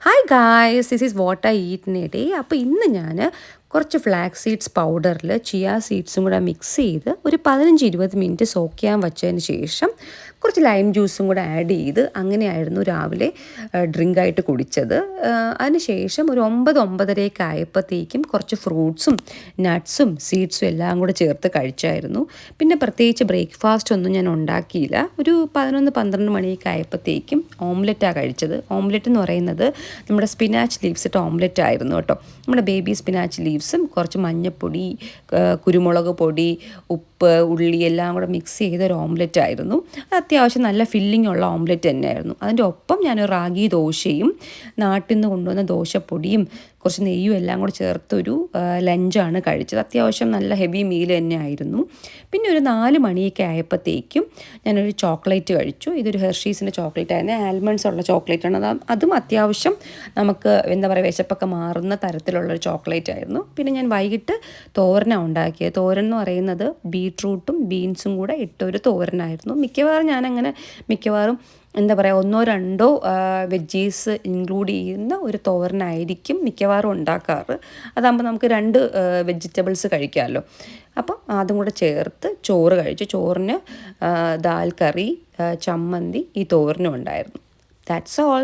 Hi guys, this is what I eat in A day. അപ്പോൾ ഇന്ന് ഞാൻ കുറച്ച് ഫ്ലാക്സ് സീഡ്സ് പൗഡറിൽ ചിയ സീഡ്സും കൂടെ മിക്സ് ചെയ്ത് ഒരു 15-20 മിനിറ്റ് സോക്ക് ചെയ്യാൻ വച്ചതിന് ശേഷം കുറച്ച് ലൈം ജ്യൂസും കൂടെ ആഡ് ചെയ്ത് അങ്ങനെയായിരുന്നു രാവിലെ ഡ്രിങ്കായിട്ട് കുടിച്ചത്. അതിനുശേഷം ഒരു 9-9:30 ആയപ്പോഴത്തേക്കും കുറച്ച് ഫ്രൂട്ട്സും നട്ട്സും സീഡ്സും എല്ലാം കൂടെ ചേർത്ത് കഴിച്ചായിരുന്നു. പിന്നെ പ്രത്യേകിച്ച് ബ്രേക്ക്ഫാസ്റ്റ് ഒന്നും ഞാൻ ഉണ്ടാക്കിയില്ല. ഒരു 11-12 മണിയൊക്കെ ആയപ്പോഴത്തേക്കും ഓംലെറ്റാണ് കഴിച്ചത്. ഓംലെറ്റ് എന്ന് പറയുന്നത് നമ്മുടെ സ്പിനാച്ച് ലീവ്സ് ഇട്ട് ഓംലെറ്റ് ആയിരുന്നു കേട്ടോ. നമ്മുടെ ബേബി സ്പിനാച്ച് ലീവ്സും കുറച്ച് മഞ്ഞൾപ്പൊടി, കുരുമുളക് പൊടി, ഉപ്പ്, ഉള്ളി എല്ലാം കൂടെ മിക്സ് ചെയ്തൊരു ഓംലെറ്റ് ആയിരുന്നു. അത്യാവശ്യം നല്ല ഫില്ലിംഗ് ഉള്ള ഓംലെറ്റ് തന്നെയായിരുന്നു. അതിൻ്റെ ഒപ്പം ഞാൻ റാഗി ദോശയും നാട്ടിൽ നിന്ന് കൊണ്ടുവന്ന ദോശപ്പൊടിയും കുറച്ച് നെയ്യും എല്ലാം കൂടെ ചേർത്തൊരു ലഞ്ചാണ് കഴിച്ചത്. അത്യാവശ്യം നല്ല ഹെവി മീൽ തന്നെ ആയിരുന്നു. പിന്നെ ഒരു 4 മണിയൊക്കെ ആയപ്പോഴത്തേക്കും ഞാനൊരു ചോക്ലേറ്റ് കഴിച്ചു. ഇതൊരു ഹെർഷീസിൻ്റെ ചോക്ലേറ്റ് ആയിരുന്നു, ആൽമണ്ട്സ് ഉള്ള ചോക്ലേറ്റാണ്. അതും അത്യാവശ്യം നമുക്ക് എന്താ പറയുക, വിശപ്പൊക്കെ മാറുന്ന തരത്തിലുള്ളൊരു ചോക്ലേറ്റ് ആയിരുന്നു. പിന്നെ ഞാൻ വൈകിട്ട് തോരനാണ് ഉണ്ടാക്കിയത്. തോരൻ എന്ന് പറയുന്നത് ബീട്രൂട്ടും ബീൻസും കൂടെ ഇട്ടൊരു തോരനായിരുന്നു. മിക്കവാറും എന്താ പറയുക, 1-2 വെജീസ് ഇൻക്ലൂഡ് ചെയ്യുന്ന ഒരു തോരനായിരിക്കും മിക്കവാറും ഉണ്ടാക്കാറ്. അതാകുമ്പോൾ നമുക്ക് 2 വെജിറ്റബിൾസ് കഴിക്കാമല്ലോ. അപ്പം അതും കൂടെ ചേർത്ത് ചോറ് കഴിച്ചു. ചോറിന് ദാൽ കറി, ചമ്മന്തി, ഈ തോരനും ഉണ്ടായിരുന്നു. That's all.